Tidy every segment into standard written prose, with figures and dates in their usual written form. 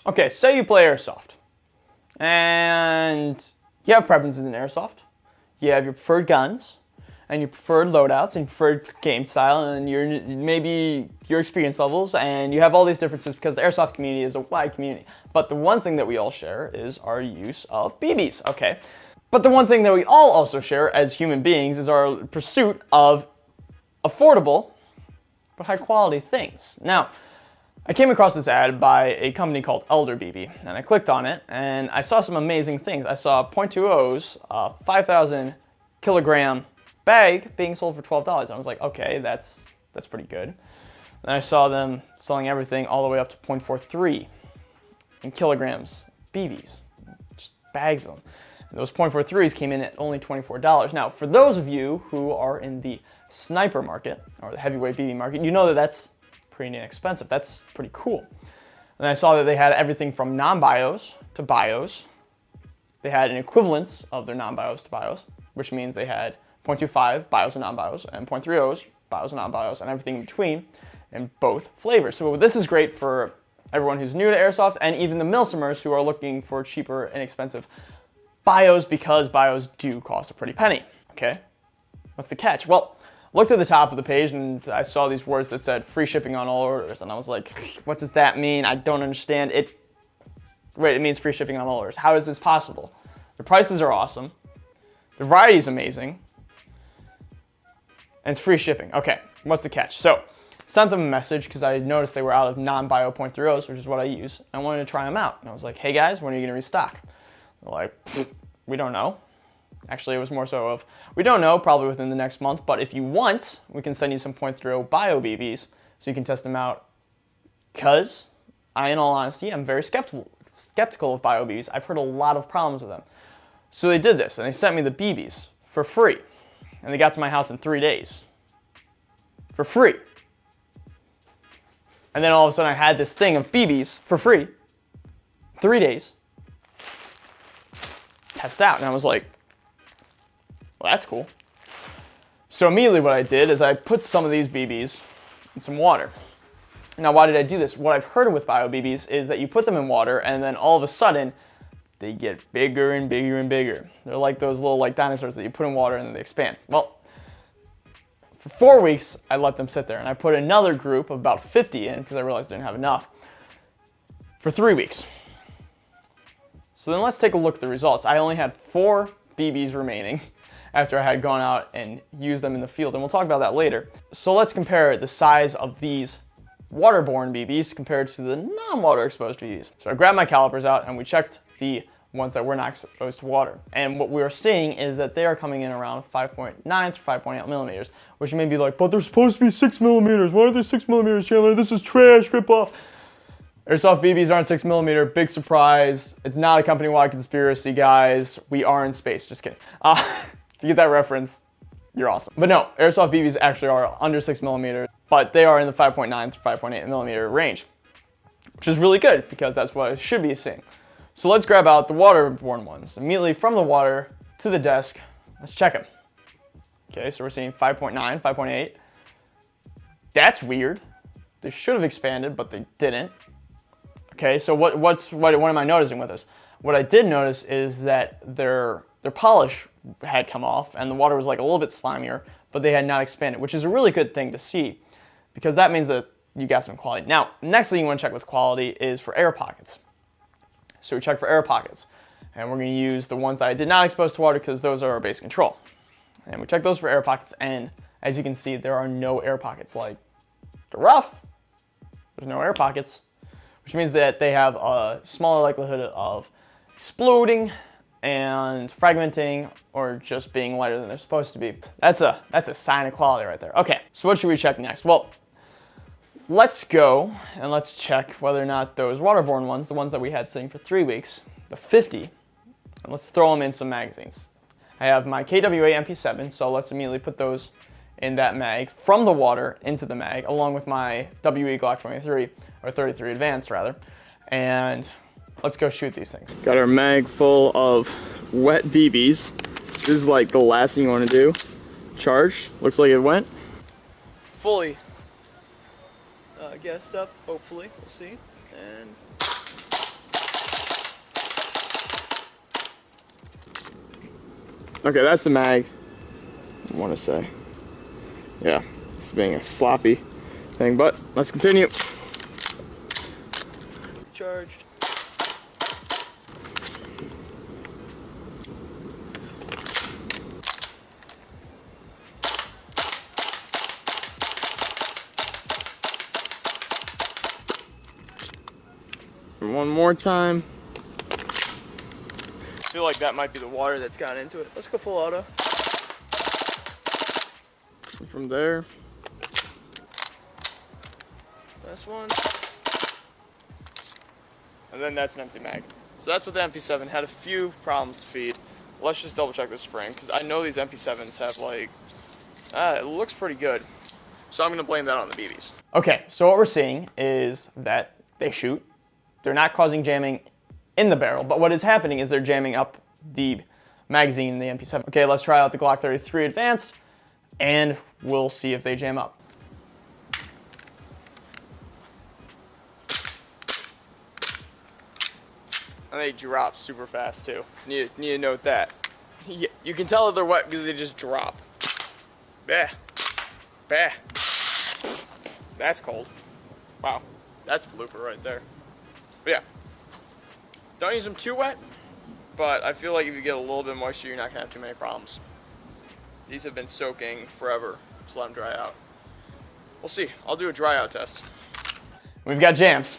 Okay, say you play airsoft, and you have preferences in airsoft. You have your preferred guns, and your preferred loadouts, and your preferred game style, and maybe your experience levels, and you have all these differences because the airsoft community is a wide community. But the one thing that we all share is our use of BBs, okay? But the one thing that we all also share as human beings is our pursuit of affordable but high quality things. Now, I came across this ad by a company called Elder BB, and I clicked on it, and I saw some amazing things. I saw .20's 5,000 kilogram bag being sold for $12. And I was like, okay, that's pretty good. And I saw them selling everything all the way up to .43 in kilograms BBs, just bags of them. And those .43s came in at only $24. Now, for those of you who are in the sniper market or the heavyweight BB market, you know that that's pretty inexpensive. That's pretty cool. And I saw that they had everything from non-bios to bios. They had an equivalence of their non-bios to bios, which means they had .25 bios and non-bios, and .30s bios and non-bios, and everything in between in both flavors. So this is great for everyone who's new to airsoft, and even the milsimers who are looking for cheaper, inexpensive bios, because bios do cost a pretty penny. Okay, what's the catch? Well, looked at the top of the page and I saw these words that said free shipping on all orders, and I was like, what does that mean? I don't understand it. Wait, it means free shipping on all orders. How is this possible? The prices are awesome, the variety is amazing, and it's free shipping. Okay, what's the catch? So, sent them a message because I noticed they were out of non-bio .30s, which is what I use. I wanted to try them out, and I was like, hey guys, when are you gonna restock? They're like, we don't know. Actually, it was more so of, we don't know, probably within the next month, but if you want, we can send you some .30 bio BBs so you can test them out. Because, in all honesty, I'm very skeptical of bio BBs. I've heard a lot of problems with them. So they did this, and they sent me the BBs for free. And they got to my house in 3 days. For free. And then all of a sudden I had this thing of BBs for free. 3 days. Test out, and I was like, well, that's cool. So immediately what I did is I put some of these BBs in some water. Now, why did I do this? What I've heard with bio BBs is that you put them in water and then all of a sudden they get bigger and bigger and bigger. They're like those little dinosaurs that you put in water and then they expand. Well, for 4 weeks I let them sit there, and I put another group of about 50 in because I realized I didn't have enough for 3 weeks. So then let's take a look at the results. I only had 4 BBs remaining after I had gone out and used them in the field, and we'll talk about that later. So let's compare the size of these waterborne BBs compared to the non-water exposed BBs. So I grabbed my calipers out and we checked the ones that were not exposed to water. And what we are seeing is that they are coming in around 5.9 to 5.8 millimeters, which may be like, but they're supposed to be 6 millimeters. Why are they 6 millimeters, Chandler? This is trash, rip off. Airsoft BBs aren't 6 millimeter, big surprise. It's not a company-wide conspiracy, guys. We are in space, just kidding. If you get that reference, you're awesome. But no, airsoft BBs actually are under 6 millimeters, but they are in the 5.9 to 5.8 millimeter range, which is really good because that's what I should be seeing. So let's grab out the waterborne ones. Immediately from the water to the desk, let's check them. Okay, so we're seeing 5.9, 5.8. That's weird. They should have expanded, but they didn't. Okay, so what am I noticing with this? What I did notice is that their polish had come off and the water was like a little bit slimier, but they had not expanded, which is a really good thing to see because that means that you got some quality. Now, next thing you want to check with quality is for air pockets. So we check for air pockets, and we're going to use the ones that I did not expose to water because those are our base control. And we check those for air pockets, and as you can see, there are no air pockets. Like, they're rough, there's no air pockets, which means that they have a smaller likelihood of exploding and fragmenting or just being lighter than they're supposed to be. That's a sign of quality right there. Okay, so what should we check next? Well, let's go and let's check whether or not those waterborne ones, the ones that we had sitting for 3 weeks, the 50, and let's throw them in some magazines. I have my KWA MP7, so let's immediately put those in that mag from the water into the mag, along with my WE Glock 23, or 33 Advanced rather, and let's go shoot these things. Got our mag full of wet BBs. This is like the last thing you want to do. Charged, looks like it went. Fully gassed up, hopefully, we'll see. And Okay, that's the mag, I want to say. Yeah, it's being a sloppy thing, but let's continue. Charged. And one more time. I feel like that might be the water that's gotten into it. Let's go full auto. And from there, last one. And then that's an empty mag. So that's what the MP7 had. A few problems to feed. Let's just double check the spring, because I know these MP7s have like, it looks pretty good. So I'm going to blame that on the BBs. Okay, so what we're seeing is that they shoot. They're not causing jamming in the barrel, but what is happening is they're jamming up the magazine in the MP7. Okay, let's try out the Glock 33 Advanced, and we'll see if they jam up. And they drop super fast too. Need to note that. You can tell that they're wet because they just drop. Bah. Bah. That's cold. Wow. That's a blooper right there. But yeah. Don't use them too wet, but I feel like if you get a little bit of moisture, you're not going to have too many problems. These have been soaking forever. Just let them dry out. We'll see. I'll do a dry out test. We've got jams.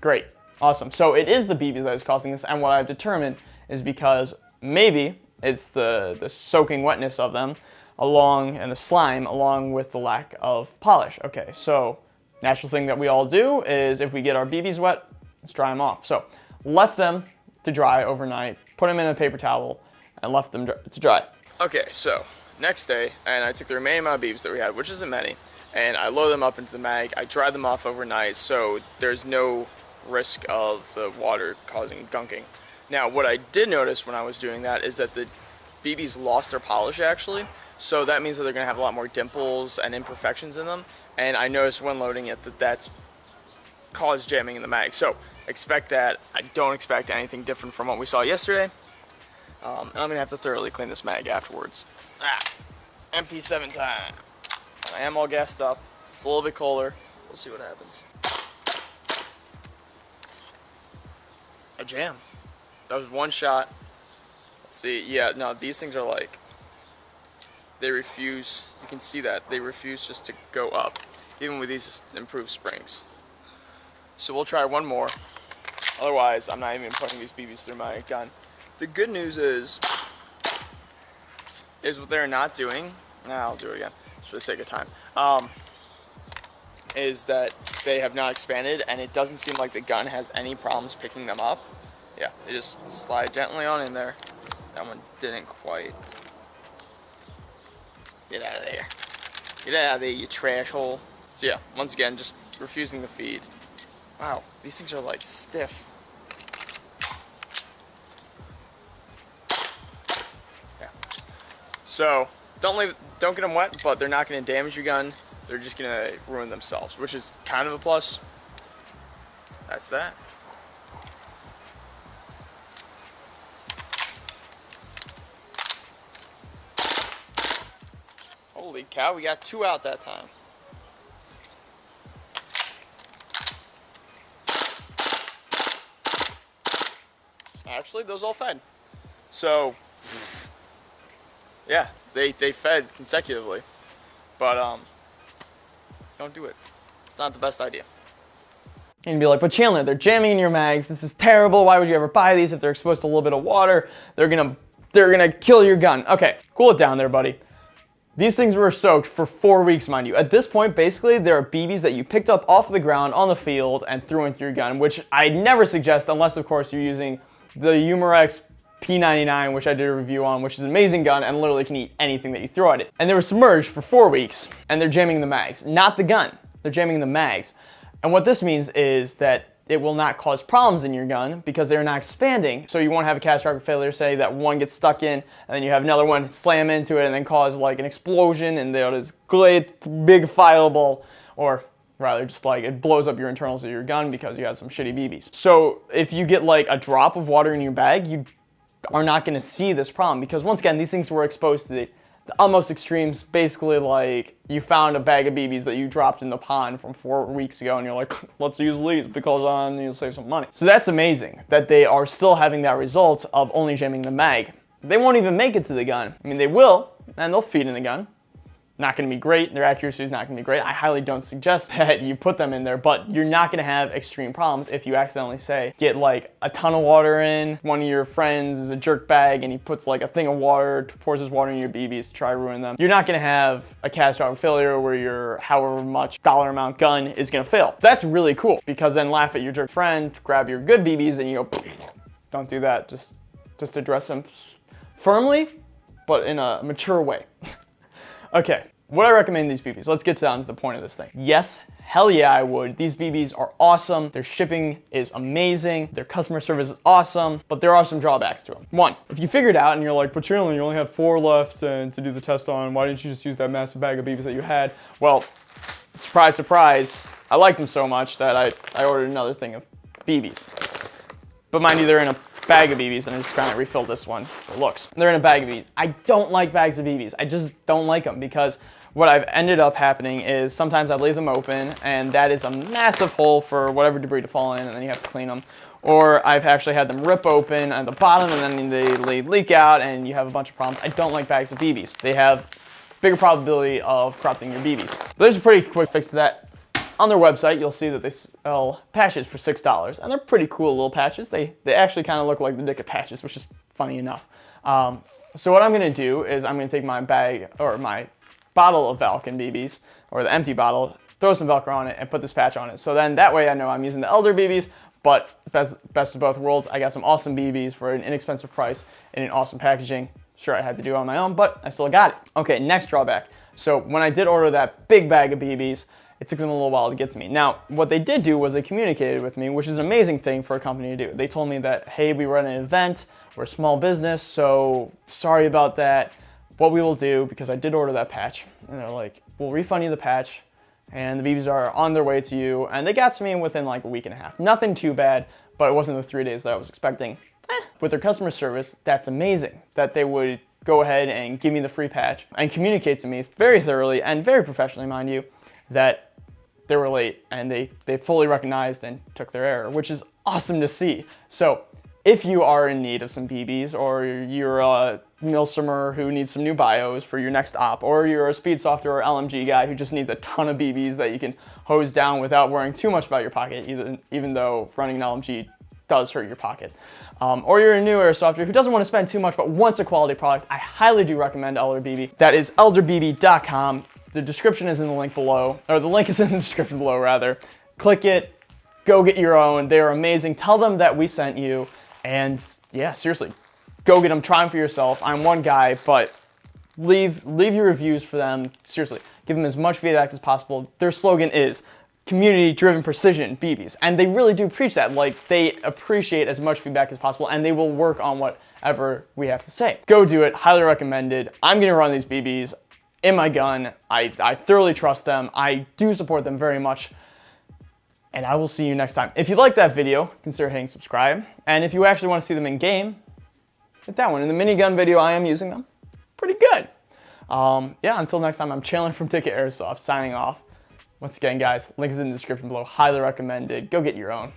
Great. Awesome. So it is the BB that is causing this, and what I've determined is because maybe it's the soaking wetness of them and the slime along with the lack of polish. Okay, so natural thing that we all do is if we get our BBs wet, let's dry them off. So left them to dry overnight, put them in a paper towel, and left them to dry. Okay, so next day, and I took the remaining amount of BBs that we had, which isn't many, and I loaded them up into the mag. I dried them off overnight, so there's no risk of the water causing gunking. Now, what I did notice when I was doing that is that the BBs lost their polish actually, so that means that they're going to have a lot more dimples and imperfections in them, and I noticed when loading it that that's caused jamming in the mag. So expect that. I don't expect anything different from what we saw yesterday. I'm going to have to thoroughly clean this mag afterwards. MP7 time. I am all gassed up. It's a little bit colder. We'll see what happens. A jam. That was one shot. Let's see. Yeah, no, these things are like, they refuse. You can see that. They refuse just to go up, even with these improved springs. So we'll try one more. Otherwise, I'm not even putting these BBs through my gun. The good news is what they're not doing, I'll do it again, just for the sake of time, is that they have not expanded, and it doesn't seem like the gun has any problems picking them up. Yeah, they just slide gently on in there. That one didn't quite. Get out of there. Get out of there, you trash hole. So yeah, once again, just refusing to feed. Wow, these things are like stiff. Yeah. So don't get them wet, but they're not going to damage your gun. They're just going to ruin themselves, which is kind of a plus. That's that. Holy cow, we got 2 out that time. Actually, those all fed. So, yeah, they fed consecutively. But, don't do it. It's not the best idea. And you'd be like, but Chandler, they're jamming in your mags. This is terrible. Why would you ever buy these if they're exposed to a little bit of water? They're gonna kill your gun. Okay, cool it down there, buddy. These things were soaked for 4 weeks, mind you. At this point, basically, there are BBs that you picked up off the ground on the field and threw into your gun, which I never suggest unless, of course, you're using the Umarex P99, which I did a review on, which is an amazing gun and literally can eat anything that you throw at it. And they were submerged for 4 weeks, and they're jamming the mags. Not the gun. They're jamming the mags. And what this means is that it will not cause problems in your gun because they're not expanding. So you won't have a catastrophic failure, say that one gets stuck in and then you have another one slam into it and then cause like an explosion and this big fireball, or rather just like it blows up your internals of your gun because you had some shitty BBs. So if you get like a drop of water in your bag, you are not going to see this problem, because once again, these things were exposed to the utmost extremes. Basically, like, you found a bag of BBs that you dropped in the pond from 4 weeks ago, and you're like, let's use these because I need to save some money. So that's amazing that they are still having that result of only jamming the mag. They won't even make it to the gun. I mean, they will, and they'll feed in the gun. Not going to be great. Their accuracy is not going to be great. I highly don't suggest that you put them in there, but you're not going to have extreme problems if you accidentally, say, get like a ton of water in. One of your friends is a jerk bag and he puts like a thing of water, pours his water in your BBs to try to ruin them. You're not going to have a catastrophic failure where your however much dollar amount gun is going to fail. So that's really cool, because then laugh at your jerk friend, grab your good BBs, and you go, don't do that. Just address them firmly, but in a mature way. Okay, would I recommend these BBs? Let's get down to the point of this thing. Yes, hell yeah, I would. These BBs are awesome. Their shipping is amazing. Their customer service is awesome, but there are some drawbacks to them. One, if you figure it out and you're like, but you only have 4 left to do the test on, why didn't you just use that massive bag of BBs that you had? Well, surprise, surprise, I like them so much that I ordered another thing of BBs. But mind you, they're in a bag of BBs, and I just kind of refilled this one for looks. They're in a bag of BBs. I don't like bags of BBs. I just don't like them, because what I've ended up happening is sometimes I leave them open, and that is a massive hole for whatever debris to fall in, and then you have to clean them. Or I've actually had them rip open at the bottom, and then they leak out, and you have a bunch of problems. I don't like bags of BBs. They have bigger probability of corrupting your BBs. But there's a pretty quick fix to that. On their website, you'll see that they sell patches for $6, and they're pretty cool little patches. They actually kind of look like the dick of patches, which is funny enough. So what I'm going to do is I'm going to take my bag, or my bottle of Valken BBs, or the empty bottle, throw some Velcro on it, and put this patch on it. So then that way I know I'm using the Elder BBs, but best of both worlds, I got some awesome BBs for an inexpensive price and in awesome packaging. Sure, I had to do it on my own, but I still got it. Okay, next drawback. So when I did order that big bag of BBs, it took them a little while to get to me. Now, what they did do was they communicated with me, which is an amazing thing for a company to do. They told me that, hey, we run an event, we're a small business, so sorry about that. What we will do, because I did order that patch, and they're like, we'll refund you the patch, and the BBs are on their way to you, and they got to me within like a week and a half. Nothing too bad, but it wasn't the 3 days that I was expecting. With their customer service, that's amazing, that they would go ahead and give me the free patch and communicate to me very thoroughly and very professionally, mind you, that they were late, and they fully recognized and took their error, which is awesome to see. So if you are in need of some BBs, or you're a milsimer who needs some new bios for your next op, or you're a speed softer or LMG guy who just needs a ton of BBs that you can hose down without worrying too much about your pocket, even though running an LMG does hurt your pocket. Or you're a new airsofter who doesn't want to spend too much but wants a quality product, I highly do recommend Elder BB. That is elderbb.com. The description is in the link below, or the link is in the description below rather. Click it, go get your own. They are amazing. Tell them that we sent you, and yeah, seriously, go get them, try them for yourself. I'm one guy, but leave your reviews for them. Seriously, give them as much feedback as possible. Their slogan is community-driven precision BBs, and they really do preach that. Like, they appreciate as much feedback as possible, and they will work on whatever we have to say. Go do it, highly recommended. I'm gonna run these BBs in my gun. I thoroughly trust them. I do support them very much. And I will see you next time. If you like that video, consider hitting subscribe. And if you actually want to see them in game, hit that one. In the minigun video, I am using them. Pretty good. Yeah, until next time, I'm Chandler from Ticket Airsoft, signing off. Once again, guys, link is in the description below. Highly recommended. Go get your own.